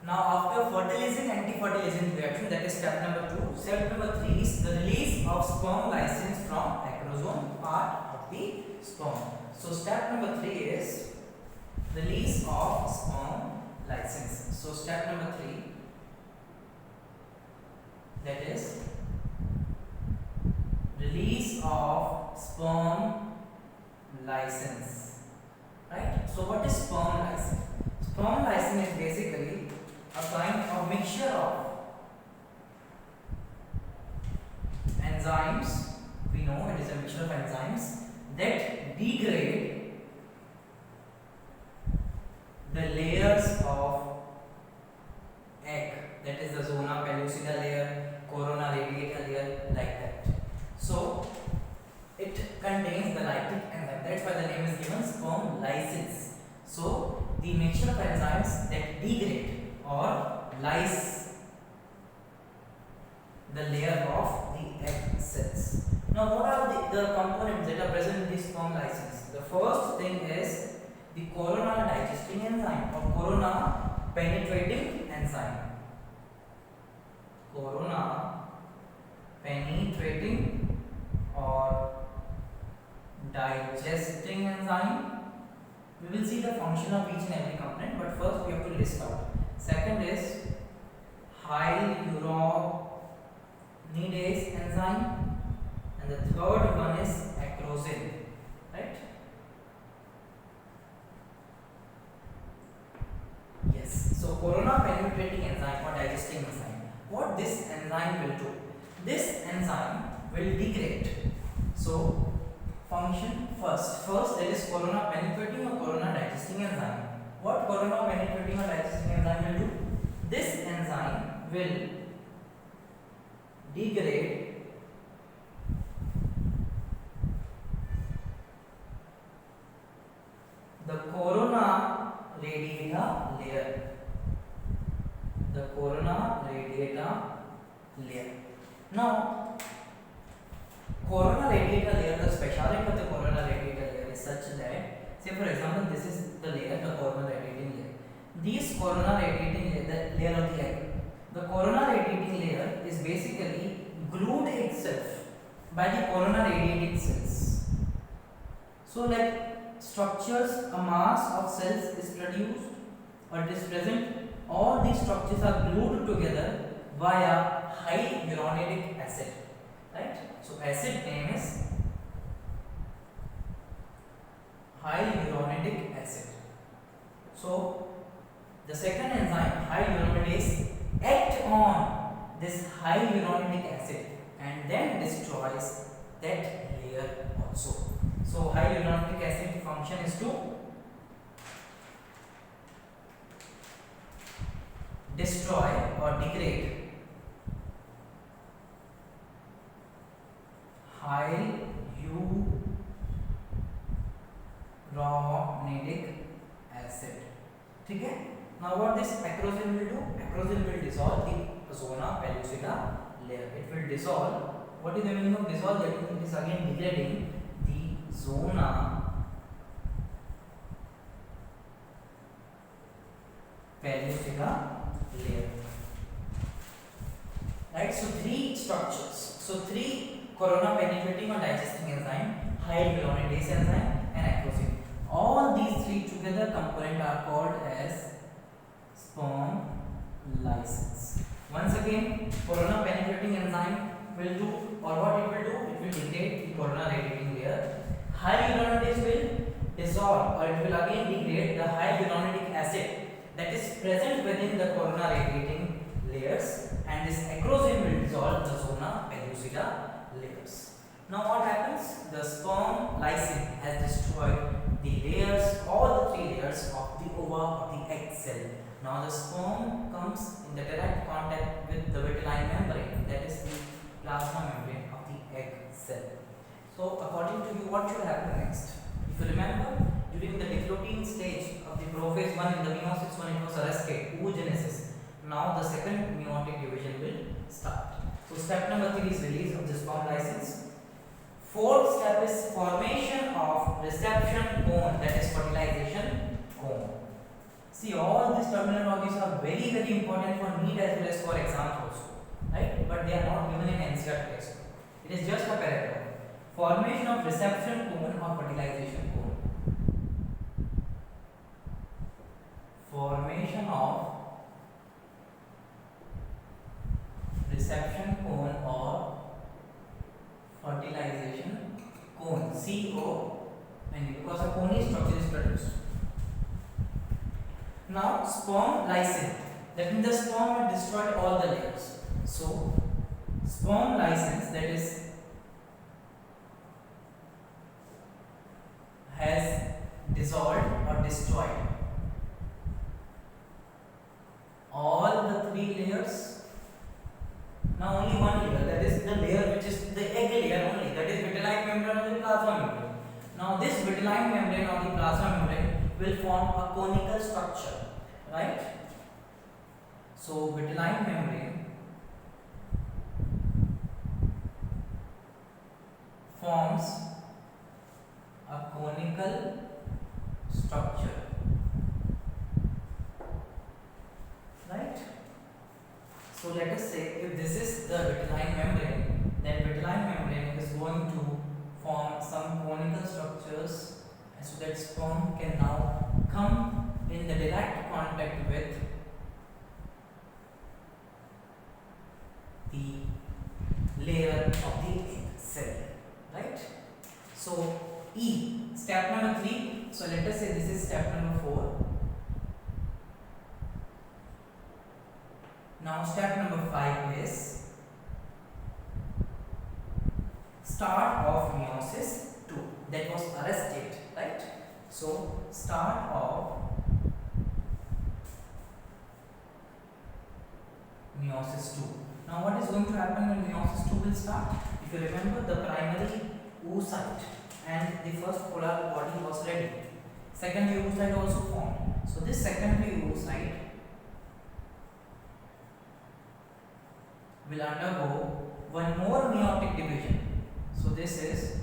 Now after fertilizing anti-fertilizing reaction, that is step number 2. Step number 3 is the release of sperm license from acrosome part of the sperm. So step number 3 is release of sperm license. So step number 3, that is release of sperm license. Right? So what is sperm license? Sperm license is basically a kind of mixture of enzymes. We know it is a mixture of enzymes that degrade the layers of egg, that is the zona pellucida layer, corona radiata layer, like that. So it contains the lytic enzyme. That's why the name is given sperm lysis. So the mixture of enzymes that degrade or lyse the layer of the egg cells. Now what are the components that are present in this sperm lysis? The first thing is the corona digesting enzyme or corona penetrating enzyme. Corona penetrating or digesting enzyme. We will see the function of each and every component, but first we have to list out. Second is hyaluronidase enzyme, and the third one is acrosin, right? Yes. So corona penetrating enzyme or digesting enzyme. What this enzyme will do? This enzyme will degrade. So function first that is corona penetrating or corona digesting enzyme. What corona penetrating or digesting enzyme will do? This enzyme will degrade the corona radiata layer. The corona radiata layer. Now corona radiata layer, the speciality of the corona radiata layer is such that, say for example, this is the layer, the corona radiating layer. These corona radiating layer, the layer of the egg. The corona radiating layer is basically glued itself by the corona radiating cells. So like structures, a mass of cells is produced or it is present. All these structures are glued together via hyaluronic acid. Right? So acid name is hyaluronic acid. So the second enzyme, hyaluronidase, act on this hyaluronic acid and then destroys that layer also. So hyaluronic acid function is to destroy or degrade hyaluronic acid. ठीक है? Now what this acrosin will do? Acrosin will dissolve the zona pellucida layer. It will dissolve. What is the meaning of dissolve? That means it is again degrading the zona pellucida layer. Right? So three structures. So three corona penetrating or digesting enzyme, hyaluronidase enzyme, and acrosin. All these three together component are called as sperm license. Once again, corona penetrating enzyme will do, or what it will do? It will degrade the corona radiating layer. Hyaluronidase will dissolve, or it will again degrade the hyaluronic acid that is present within the corona radiating layers, and this acrosin will dissolve the zona pellucida layers. Now what happens? The sperm lysine has destroyed the layers, all the three layers of the ova or the egg cell. Now the sperm comes in the direct contact with the vitelline membrane, that is the plasma membrane of the egg cell. So according to you, what should happen next? If you remember, during the diplotin stage of the prophase 1 in the meiosis 1, it was arrested, oogenesis. Now the second meiotic division will start. So step number 3 is release of the sperm license. Fourth step is formation of reception cone, that is fertilization cone. See, all these terminologies are very important for NEET as well as for exams also, right? But they are not given in NCERT text. It is just a paragraph. Formation of reception cone or fertilization cone. Formation of reception cone or fertilization cone. C-O-N-E, because a cone structure is produced. Now sperm lysine, that means the sperm will destroy all the layers. So sperm lysine, that is has dissolved or destroyed all the three layers. Now only one layer, that is the layer which is the egg layer only, that is vitelline membrane or the plasma membrane. Now this vitelline membrane or the plasma membrane will form a conical structure, right? So vitelline membrane forms a conical structure, right? So let us say if this is the vitelline membrane, then vitelline membrane is going to form some conical structures, and so that sperm can now come in the direct contact with the layer of the egg cell, right? So step number 3. So let us say this is step number 4. Now step number 5 is start of meiosis 2, that was arrested, right? So start of meiosis 2. Now what is going to happen when meiosis 2 will start? If you remember, the primary oocyte and the first polar body was ready. Secondary oocyte also formed. So this secondary oocyte will undergo one more meiotic division. So this is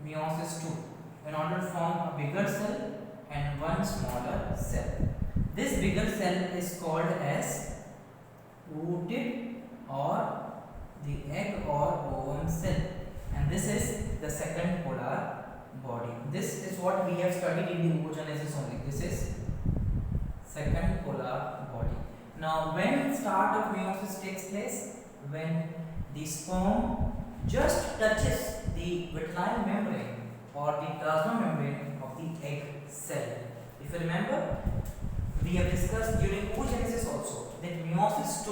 meiosis 2, in order to form a bigger cell and one smaller cell. This bigger cell is called as ooted or the egg or ovum cell, and this is the second polar body. This is what we have studied in the oogenesis only. This is second polar body. Now when start of meiosis takes place? When the sperm just touches the vitelline membrane or the plasma membrane of the egg cell. If you remember, we have discussed during oogenesis also that meiosis 2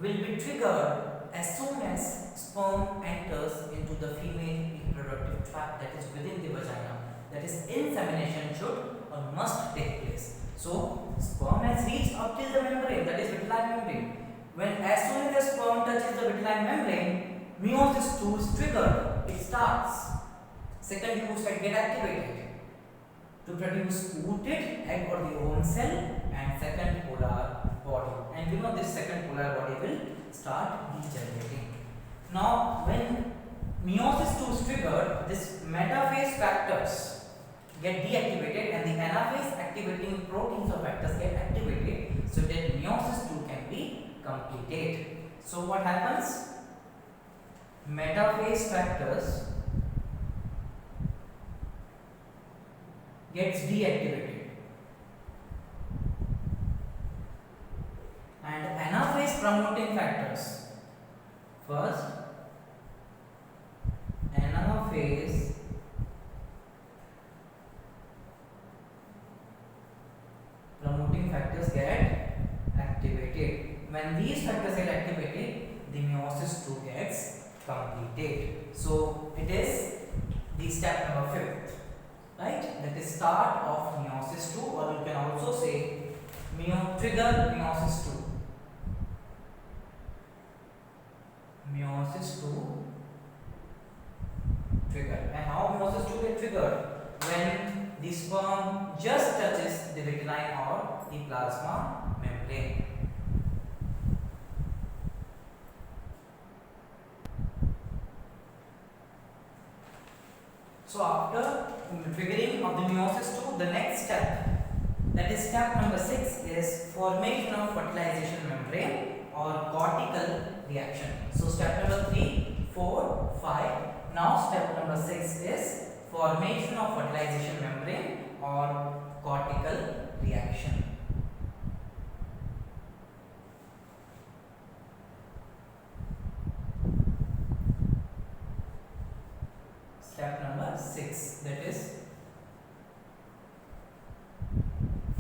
will be triggered as soon as sperm enters into the female reproductive tract, that is within the vagina. That is, insemination should or must take place. So sperm has reached up till the membrane, that is vitelline membrane. When as soon as the sperm touches the vitelline membrane, meiosis 2 is triggered. It starts. Second oocyte get activated to produce ooted egg or the ovum cell and second polar body. And you know this second polar body will start degenerating. Now when meiosis 2 is triggered, this metaphase factors get deactivated and the anaphase activating proteins or factors get activated, so that meiosis 2 can be completed. So what happens? Metaphase factors gets deactivated and anaphase promoting factors. First, anaphase promoting factors get activated. When these factors get activated, the meiosis 2 gets completed. So it is the step number 5th, right? That is start of meiosis 2, or you can also say trigger meiosis 2. Meiosis 2 trigger. And how meiosis 2 get triggered? When the sperm just touches the vitelline or the plasma membrane. So after triggering of the meiosis 2, the next step, that is step number 6 is formation of fertilization membrane or cortical reaction. So step number 3, 4, 5. Now step number 6 is formation of fertilization membrane or cortical reaction. Step number 6, that is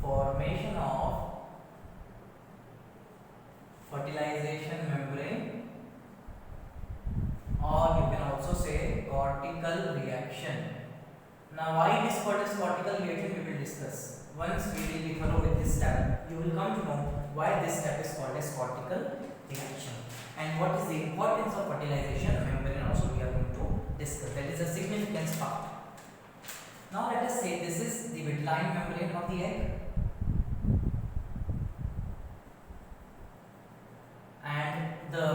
formation of fertilization membrane, or you can also say cortical reaction. Now why this called as cortical reaction we will discuss. Once we will be thorough with this step, you will come to know why this step is called as cortical reaction and what is the importance of fertilization membrane also we are going to discuss. That is a significance part. Now let us say this is the vitelline membrane of the egg and the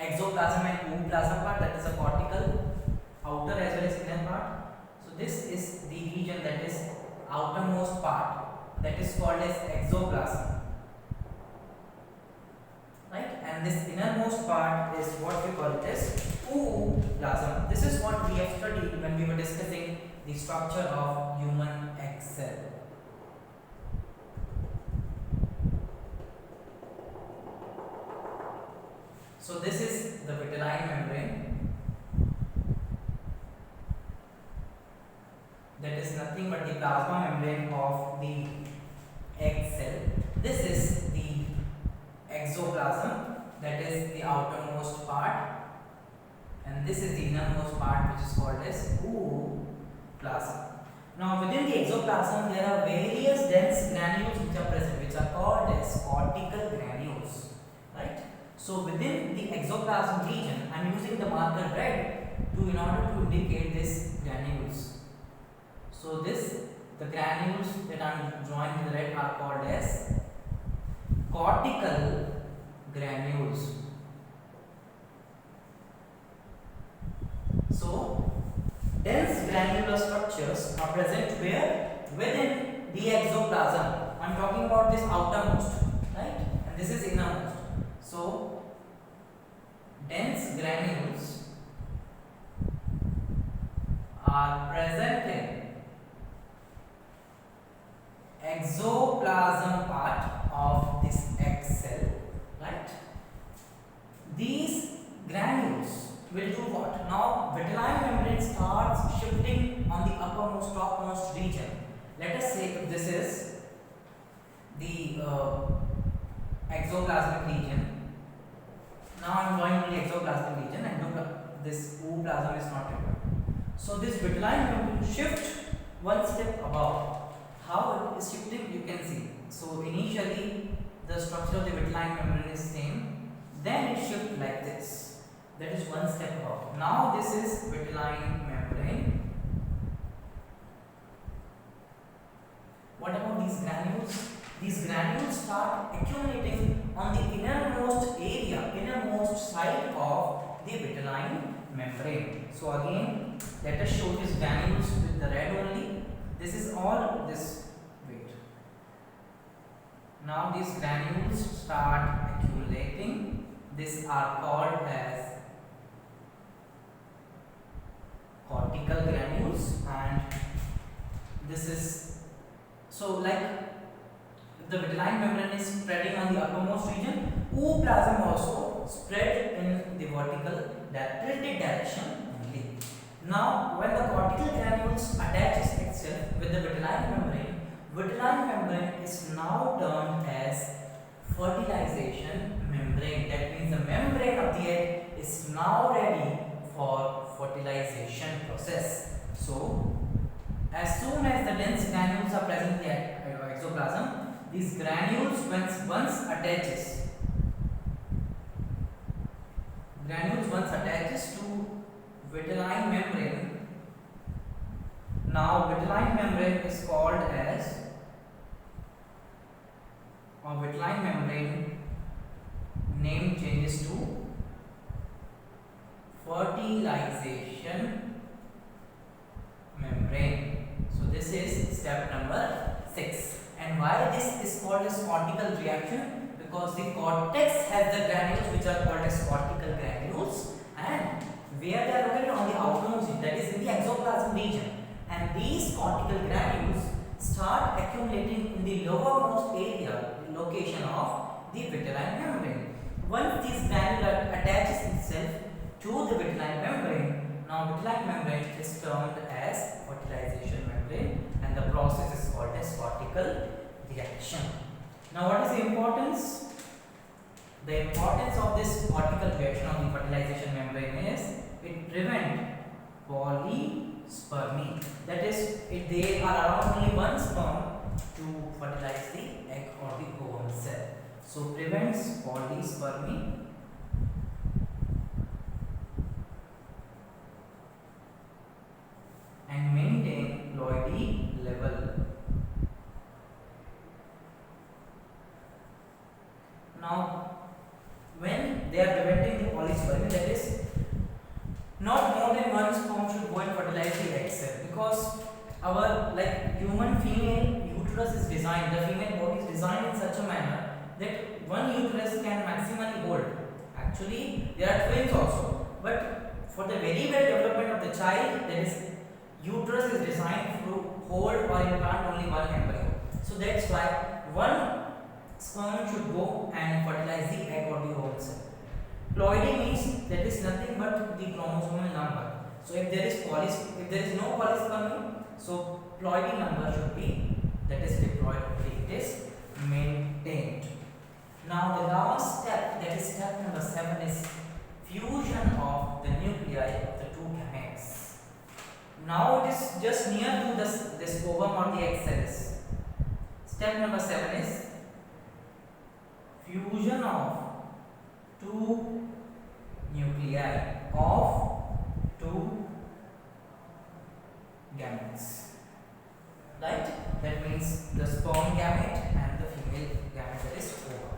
exoplasm and ooplasm part, that is a cortical outer as well as inner part. So this is the region that is outermost part, that is called as exoplasm, right? And this innermost part is what we call it as ooplasm. This is what we have studied when we were discussing the structure of human egg cell. So this is the vitelline membrane, that is nothing but the plasma membrane of the egg cell. This is the exoplasm, that is the outermost part, and this is the innermost part which is called as ooplasm. Now within the exoplasm there are various dense granules which are present, which are called as cortical granules, right? So within the exoplasm region, I am using the marker red in order to indicate these granules. So the granules that I am drawing in red are called as cortical granules. So dense granular structures are present where? Within the exoplasm. I am talking about this outermost, right? And this is innermost. So dense granules are present in exoplasm part of this egg cell, right? These granules will do what? Now vitelline membrane starts shifting on the uppermost topmost region. Let us say if this is the exoplasmic region. Now I am going to the exoplasmic region and this ooplasm is not required. So this vitelline membrane shift one step above. How it is shifting you can see. So initially the structure of the vitelline membrane is same, then it shifts like this. That is one step above. Now this is vitelline membrane. What about these granules? These granules start accumulating on the innermost area, innermost side of the vitelline membrane. So again, let us show these granules with the red only. This is all this weight. Now these granules start accumulating. These are called as cortical granules, and this is so like the vitelline membrane is spreading on the uppermost region. Ooplasm also spread in the vertical tilted direction only. Now when the cortical granules attaches itself with the vitelline membrane is now termed as fertilization membrane. That means the membrane of the egg is now ready for fertilization process. So as soon as the dense granules are present in the exoplasm, these granules once attaches to vitelline membrane. Now vitelline membrane is called as, or vitelline membrane name changes to fertilization membrane. So this is step number 6. And And why this is called as cortical reaction? Because the cortex has the granules which are called as cortical granules, and where they are located on the outermost, that is in the exoplasm region. And these cortical granules start accumulating in the lowermost area, location of the vitelline membrane. Once this granule attaches itself to the vitelline membrane, now vitelline membrane is termed as fertilization membrane, and the process is called as cortical reaction. Now what is the importance? The importance of this cortical reaction of the fertilization membrane is it prevents polyspermy. That is, if there are around only one sperm to fertilize the egg or the ovum cell. So prevents polyspermy and maintain ploidy level. Now, when they are preventing the polyspermy, that is, not more than one sperm should go and fertilize the egg cell, because our human female uterus is designed, the female body is designed in such a manner that one uterus can maximally hold. Actually, there are twins also, but for the very well development of the child, that is, uterus is designed to hold or implant only one embryo. So that's why one sperm should go and fertilize the egg or the ovum cell. Ploidy means that is nothing but the chromosomal number. So if there is no polyspermy, so ploidy number should be, that is diploid only, it is maintained. Now the last step, that is step number 7, is fusion of the nuclei of the two gametes. Now it is just near to this ovum or the egg cells. Step number 7 is fusion of two nuclei of two gametes. Right? That means the sperm gamete and the female gamete, that is ovum.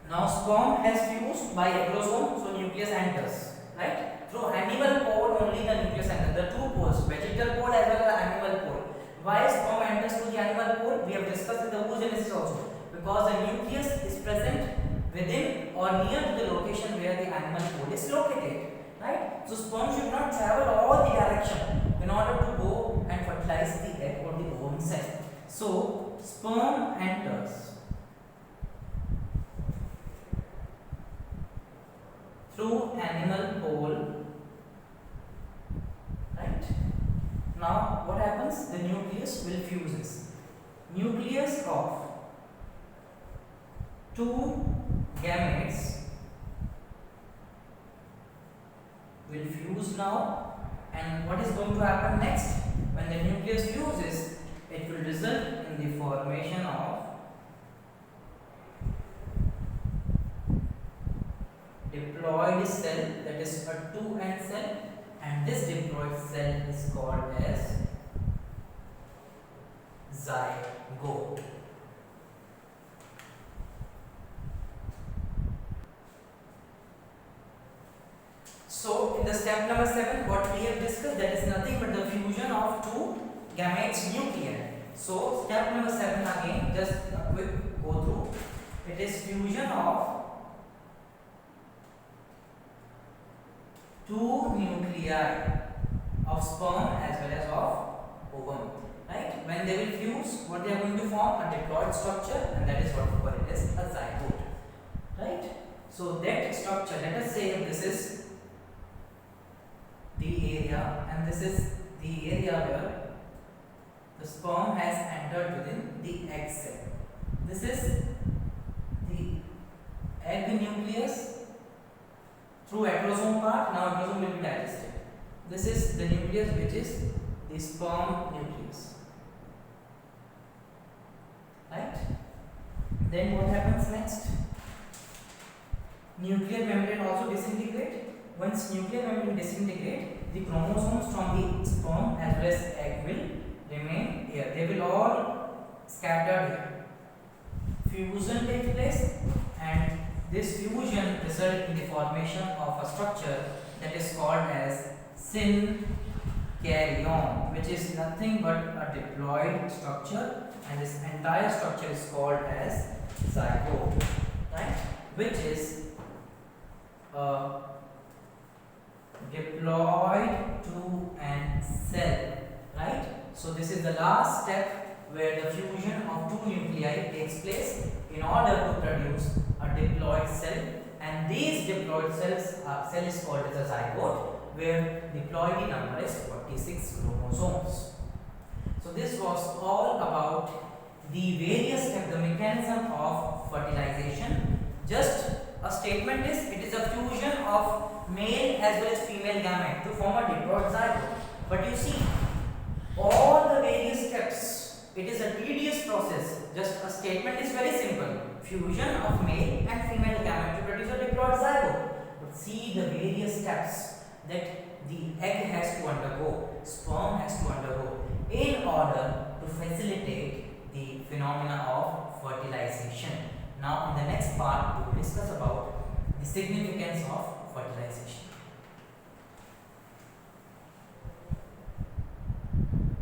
Now sperm has fused by acrosome, so nucleus enters. Right? Through animal pole only the nucleus enters. The two poles, vegetal pole as well as animal pole. Why sperm enters to the animal pole? We have discussed in the oogenesis also. Because the nucleus is present within or near to the location where the animal pole is located. Right? So sperm should not travel all the direction in order to go and fertilize the egg or the ovum cell. So sperm enters through animal pole. Right? Now what happens? The nucleus will fuse. Nucleus of two gametes will fuse now, and what is going to happen next? When the nucleus fuses, it will result in the formation of diploid cell, that is a 2-end cell, and this diploid cell is called as zygote. So in the step number 7, what we have discussed, that is nothing but the fusion of two gametes nuclei. So step number 7 again, just a quick go through. It is fusion of two nuclei of sperm as well as of ovum. Right? When they will fuse, what they are going to form? A diploid structure, and that is what we call it as a zygote. Right? So that structure, let us say this is the area, and this is the area where the sperm has entered within the egg cell. This is the egg nucleus through acrosome part. Now acrosome will be digested. This is the nucleus, which is the sperm nucleus. Right? Then what happens next? Nuclear membrane also disintegrate. Once nuclear membrane disintegrate, the chromosomes from the sperm as well as egg will remain here. They will all scatter here. Fusion takes place, and this fusion results in the formation of a structure that is called as synapse. carry-on, which is nothing but a diploid structure, and this entire structure is called as zygote, right? Which is a diploid to an cell, right? So this is the last step where the fusion of two nuclei takes place in order to produce a diploid cell, and these diploid cell is called as a zygote, where diploid number is 46 chromosomes. So this was all about the various steps, the mechanism of fertilization. Just a statement is, it is a fusion of male as well as female gamete to form a diploid zygote. But you see, all the various steps, it is a tedious process. Just a statement is very simple, fusion of male and female gamete to produce a diploid zygote. But see the various steps that the egg has to undergo, sperm has to undergo, in order to facilitate the phenomena of fertilization. Now in the next part we will discuss about the significance of fertilization.